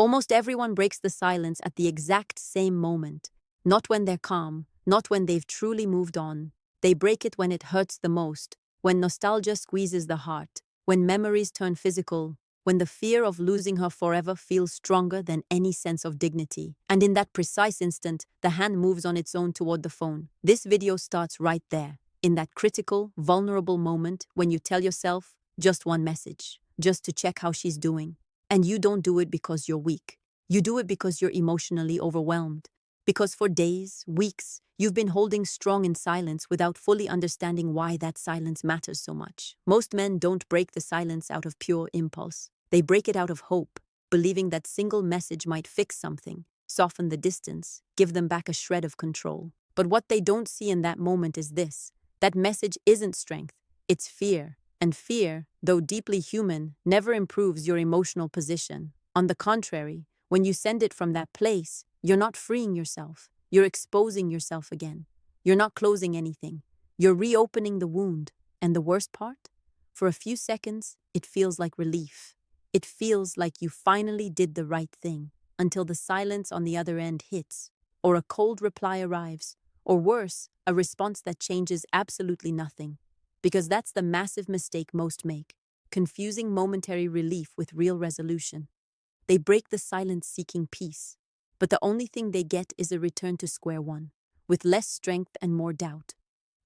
Almost everyone breaks the silence at the exact same moment. Not when they're calm, not when they've truly moved on. They break it when it hurts the most, when nostalgia squeezes the heart, when memories turn physical, when the fear of losing her forever feels stronger than any sense of dignity. And in that precise instant, the hand moves on its own toward the phone. This video starts right there, in that critical, vulnerable moment when you tell yourself just one message, just to check how she's doing. And you don't do it because you're weak. You do it because you're emotionally overwhelmed. Because for days, weeks, you've been holding strong in silence without fully understanding why that silence matters so much. Most men don't break the silence out of pure impulse. They break it out of hope, believing that single message might fix something, soften the distance, give them back a shred of control. But what they don't see in that moment is this: that message isn't strength, it's fear. And fear, though deeply human, never improves your emotional position. On the contrary, when you send it from that place, you're not freeing yourself. You're exposing yourself again. You're not closing anything. You're reopening the wound. And the worst part? For a few seconds, it feels like relief. It feels like you finally did the right thing, until the silence on the other end hits, or a cold reply arrives, or worse, a response that changes absolutely nothing. Because that's the massive mistake most make, confusing momentary relief with real resolution. They break the silence seeking peace, but the only thing they get is a return to square one, with less strength and more doubt.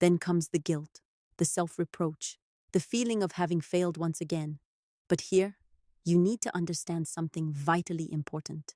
Then comes the guilt, the self-reproach, the feeling of having failed once again. But here, you need to understand something vitally important.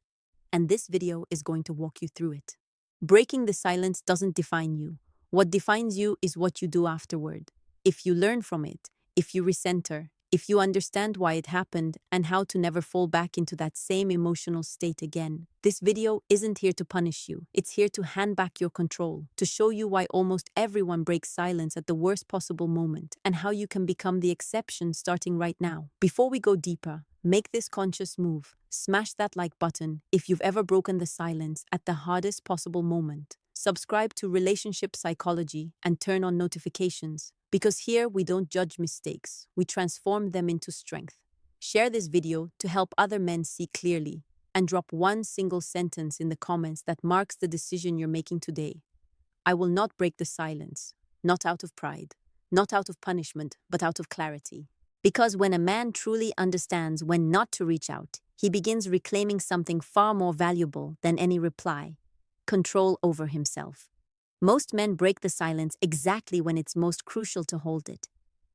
And this video is going to walk you through it. Breaking the silence doesn't define you. What defines you is what you do afterward. If you learn from it, if you recenter, if you understand why it happened and how to never fall back into that same emotional state again. This video isn't here to punish you. It's here to hand back your control, to show you why almost everyone breaks silence at the worst possible moment and how you can become the exception starting right now. Before we go deeper, make this conscious move. Smash that like button if you've ever broken the silence at the hardest possible moment. Subscribe to Relationship Psychology and turn on notifications. Because here we don't judge mistakes, we transform them into strength. Share this video to help other men see clearly, and drop one single sentence in the comments that marks the decision you're making today. I will not break the silence, not out of pride, not out of punishment, but out of clarity. Because when a man truly understands when not to reach out, he begins reclaiming something far more valuable than any reply: control over himself. Most men break the silence exactly when it's most crucial to hold it,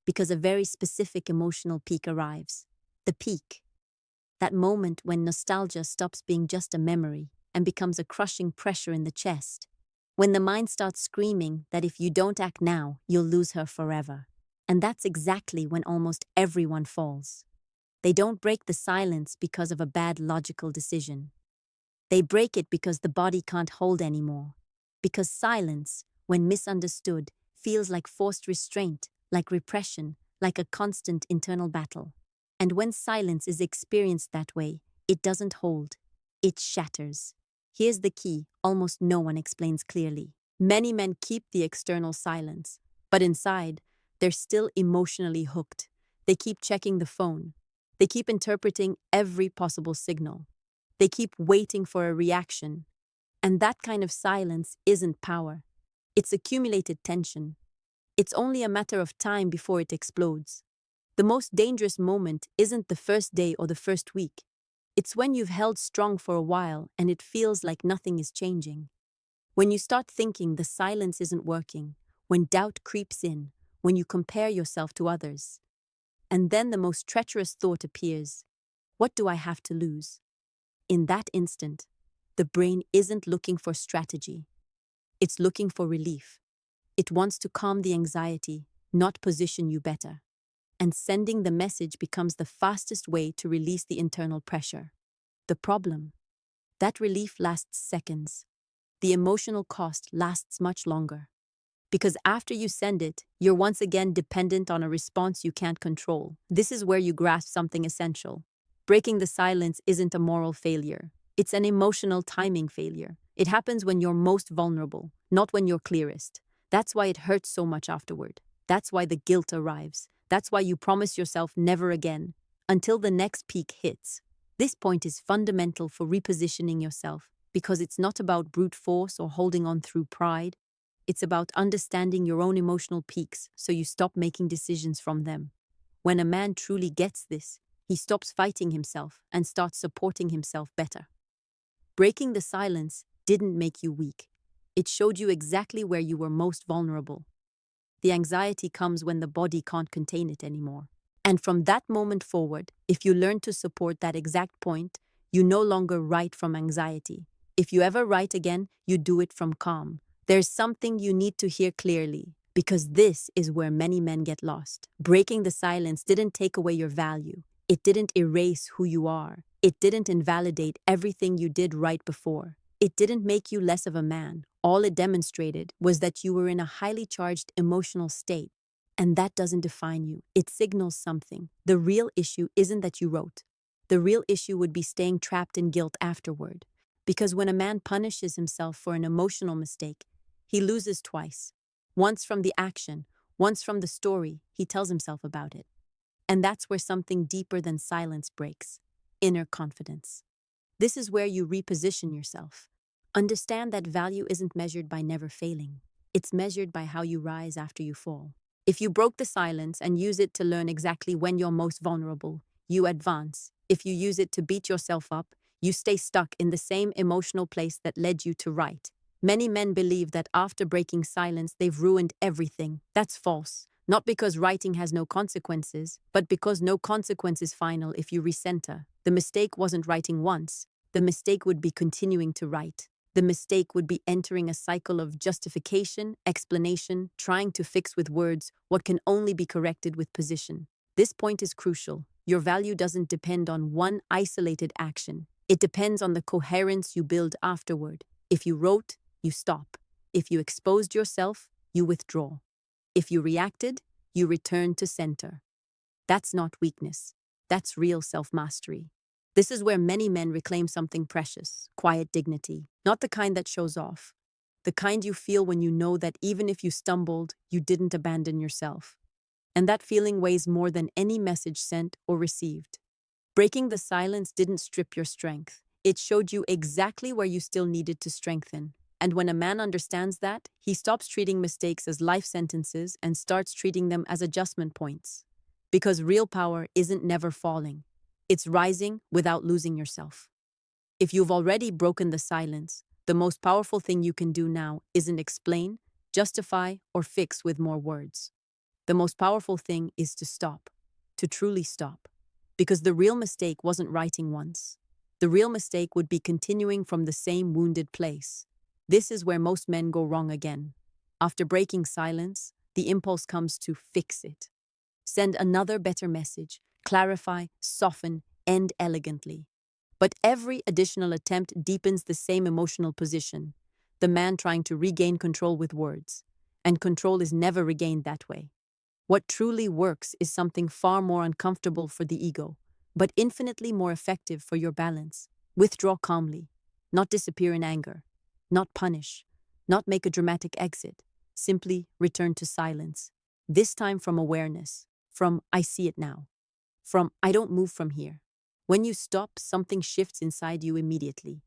because a very specific emotional peak arrives. The peak. That moment when nostalgia stops being just a memory and becomes a crushing pressure in the chest. When the mind starts screaming that if you don't act now, you'll lose her forever. And that's exactly when almost everyone falls. They don't break the silence because of a bad logical decision. They break it because the body can't hold anymore. Because silence, when misunderstood, feels like forced restraint, like repression, like a constant internal battle. And when silence is experienced that way, it doesn't hold, it shatters. Here's the key almost no one explains clearly. Many men keep the external silence, but inside, they're still emotionally hooked. They keep checking the phone. They keep interpreting every possible signal. They keep waiting for a reaction. And that kind of silence isn't power. It's accumulated tension. It's only a matter of time before it explodes. The most dangerous moment isn't the first day or the first week. It's when you've held strong for a while and it feels like nothing is changing. When you start thinking the silence isn't working, when doubt creeps in, when you compare yourself to others. And then the most treacherous thought appears: what do I have to lose? In that instant, the brain isn't looking for strategy. It's looking for relief. It wants to calm the anxiety, not position you better. And sending the message becomes the fastest way to release the internal pressure. The problem? That relief lasts seconds. The emotional cost lasts much longer. Because after you send it, you're once again dependent on a response you can't control. This is where you grasp something essential. Breaking the silence isn't a moral failure. It's an emotional timing failure. It happens when you're most vulnerable, not when you're clearest. That's why it hurts so much afterward. That's why the guilt arrives. That's why you promise yourself never again, until the next peak hits. This point is fundamental for repositioning yourself because it's not about brute force or holding on through pride. It's about understanding your own emotional peaks so you stop making decisions from them. When a man truly gets this, he stops fighting himself and starts supporting himself better. Breaking the silence didn't make you weak. It showed you exactly where you were most vulnerable. The anxiety comes when the body can't contain it anymore. And from that moment forward, if you learn to support that exact point, you no longer write from anxiety. If you ever write again, you do it from calm. There's something you need to hear clearly, because this is where many men get lost. Breaking the silence didn't take away your value. It didn't erase who you are. It didn't invalidate everything you did right before. It didn't make you less of a man. All it demonstrated was that you were in a highly charged emotional state. And that doesn't define you. It signals something. The real issue isn't that you wrote. The real issue would be staying trapped in guilt afterward. Because when a man punishes himself for an emotional mistake, he loses twice. Once from the action, once from the story he tells himself about it. And that's where something deeper than silence breaks. Inner confidence. This is where you reposition yourself. Understand that value isn't measured by never failing. It's measured by how you rise after you fall. If you broke the silence and use it to learn exactly when you're most vulnerable, you advance. If you use it to beat yourself up, you stay stuck in the same emotional place that led you to write. Many men believe that after breaking silence, they've ruined everything. That's false. Not because writing has no consequences, but because no consequence is final if you recenter. The mistake wasn't writing once. The mistake would be continuing to write. The mistake would be entering a cycle of justification, explanation, trying to fix with words what can only be corrected with position. This point is crucial. Your value doesn't depend on one isolated action. It depends on the coherence you build afterward. If you wrote, you stop. If you exposed yourself, you withdraw. If you reacted, you return to center. That's not weakness. That's real self-mastery. This is where many men reclaim something precious, quiet dignity, not the kind that shows off, the kind you feel when you know that even if you stumbled, you didn't abandon yourself. And that feeling weighs more than any message sent or received. Breaking the silence didn't strip your strength. It showed you exactly where you still needed to strengthen. And when a man understands that, he stops treating mistakes as life sentences and starts treating them as adjustment points. Because real power isn't never falling. It's rising without losing yourself. If you've already broken the silence, the most powerful thing you can do now isn't explain, justify, or fix with more words. The most powerful thing is to stop, to truly stop. Because the real mistake wasn't writing once. The real mistake would be continuing from the same wounded place. This is where most men go wrong again. After breaking silence, the impulse comes to fix it. Send another better message, clarify, soften, end elegantly. But every additional attempt deepens the same emotional position, the man trying to regain control with words. And control is never regained that way. What truly works is something far more uncomfortable for the ego, but infinitely more effective for your balance. Withdraw calmly, not disappear in anger, not punish, not make a dramatic exit. Simply return to silence. This time from awareness, from I see it now, from I don't move from here. When you stop, something shifts inside you immediately.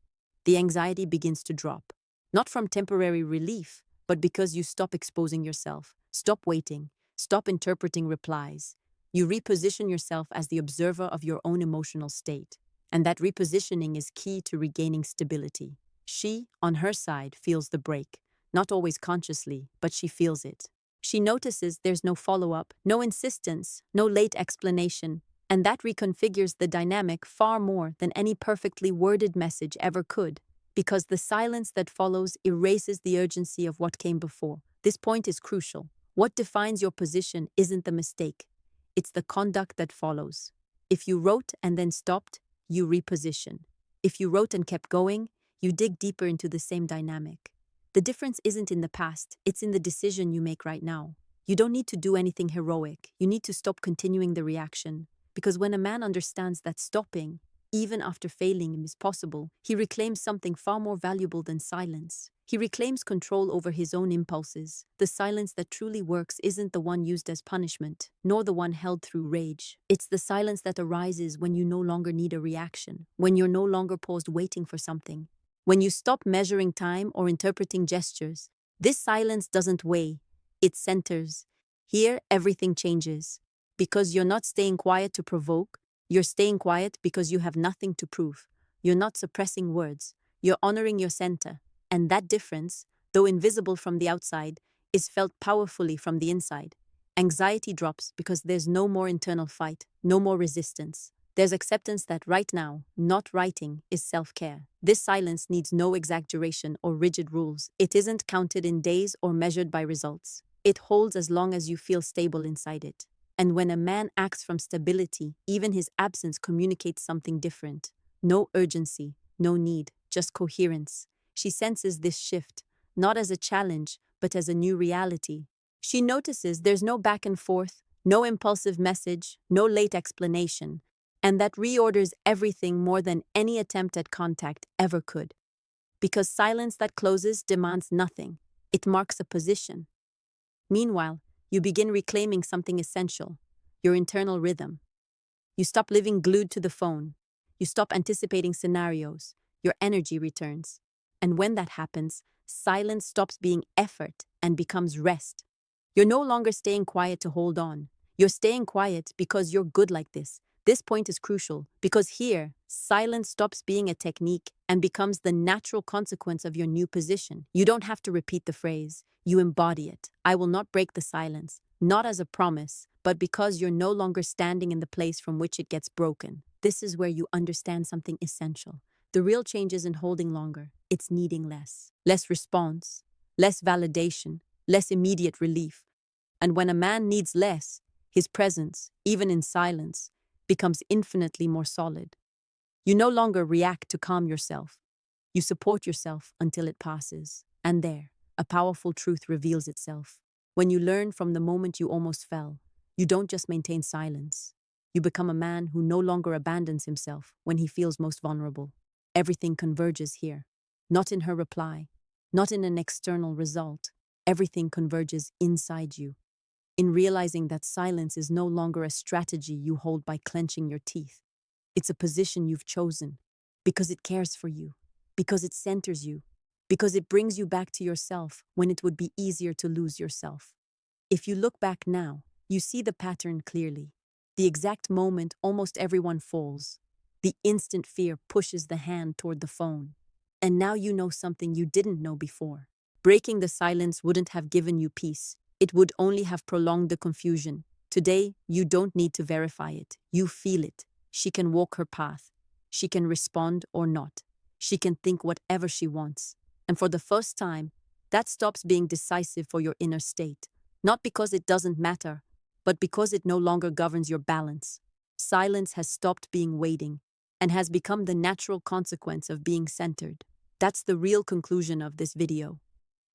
The anxiety begins to drop, not from temporary relief, but because you stop exposing yourself, stop waiting, stop interpreting replies. You reposition yourself as the observer of your own emotional state. And that repositioning is key to regaining stability. She, on her side, feels the break, not always consciously, but she feels it. She notices there's no follow-up, no insistence, no late explanation, and that reconfigures the dynamic far more than any perfectly worded message ever could, because the silence that follows erases the urgency of what came before. This point is crucial. What defines your position isn't the mistake. It's the conduct that follows. If you wrote and then stopped, you reposition. If you wrote and kept going, you dig deeper into the same dynamic. The difference isn't in the past, it's in the decision you make right now. You don't need to do anything heroic. You need to stop continuing the reaction. Because when a man understands that stopping, even after failing, is possible, he reclaims something far more valuable than silence. He reclaims control over his own impulses. The silence that truly works isn't the one used as punishment, nor the one held through rage. It's the silence that arises when you no longer need a reaction, when you're no longer paused waiting for something, when you stop measuring time or interpreting gestures. This silence doesn't weigh, it centers. Here, everything changes. Because you're not staying quiet to provoke, you're staying quiet because you have nothing to prove. You're not suppressing words, you're honoring your center. And that difference, though invisible from the outside, is felt powerfully from the inside. Anxiety drops because there's no more internal fight, no more resistance. There's acceptance that right now, not writing, is self-care. This silence needs no exaggeration or rigid rules. It isn't counted in days or measured by results. It holds as long as you feel stable inside it. And when a man acts from stability, even his absence communicates something different. No urgency, no need, just coherence. She senses this shift, not as a challenge, but as a new reality. She notices there's no back and forth, no impulsive message, no late explanation, and that reorders everything more than any attempt at contact ever could. Because silence that closes demands nothing, it marks a position. Meanwhile, you begin reclaiming something essential, your internal rhythm. You stop living glued to the phone. You stop anticipating scenarios. Your energy returns. And when that happens, silence stops being effort and becomes rest. You're no longer staying quiet to hold on. You're staying quiet because you're good like this. This point is crucial because here, silence stops being a technique and becomes the natural consequence of your new position. You don't have to repeat the phrase. You embody it. I will not break the silence, not as a promise, but because you're no longer standing in the place from which it gets broken. This is where you understand something essential. The real change isn't holding longer, it's needing less. Less response, less validation, less immediate relief. And when a man needs less, his presence, even in silence, becomes infinitely more solid. You no longer react to calm yourself. You support yourself until it passes. And there, a powerful truth reveals itself. When you learn from the moment you almost fell, you don't just maintain silence. You become a man who no longer abandons himself when he feels most vulnerable. Everything converges here, not in her reply, not in an external result. Everything converges inside you, in realizing that silence is no longer a strategy you hold by clenching your teeth. It's a position you've chosen because it cares for you, because it centers you, because it brings you back to yourself when it would be easier to lose yourself. If you look back now, you see the pattern clearly. The exact moment almost everyone falls. The instant fear pushes the hand toward the phone. And now you know something you didn't know before. Breaking the silence wouldn't have given you peace. It would only have prolonged the confusion. Today, you don't need to verify it. You feel it. She can walk her path. She can respond or not. She can think whatever she wants. And for the first time, that stops being decisive for your inner state. Not because it doesn't matter, but because it no longer governs your balance. Silence has stopped being waiting and has become the natural consequence of being centered. That's the real conclusion of this video.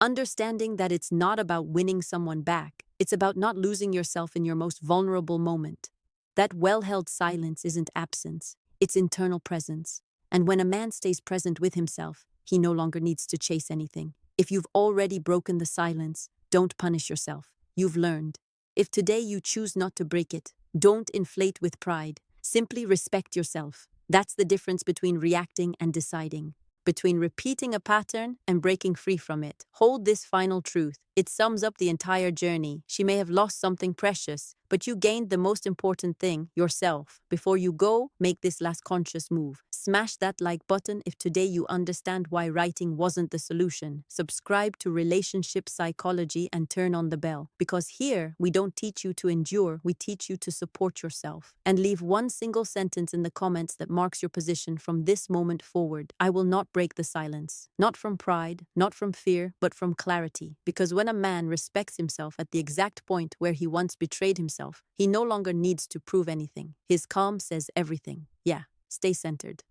Understanding that it's not about winning someone back, it's about not losing yourself in your most vulnerable moment. That well-held silence isn't absence, it's internal presence. And when a man stays present with himself, he no longer needs to chase anything. If you've already broken the silence, don't punish yourself. You've learned. If today you choose not to break it, don't inflate with pride. Simply respect yourself. That's the difference between reacting and deciding, between repeating a pattern and breaking free from it. Hold this final truth. It sums up the entire journey. She may have lost something precious, but you gained the most important thing, yourself. Before you go, make this last conscious move. Smash that like button if today you understand why writing wasn't the solution. Subscribe to Relationship Psychology and turn on the bell. Because here, we don't teach you to endure, we teach you to support yourself. And leave one single sentence in the comments that marks your position from this moment forward. I will not break the silence. Not from pride, not from fear, but from clarity. Because when a man respects himself at the exact point where he once betrayed himself, he no longer needs to prove anything. His calm says everything. Yeah, stay centered.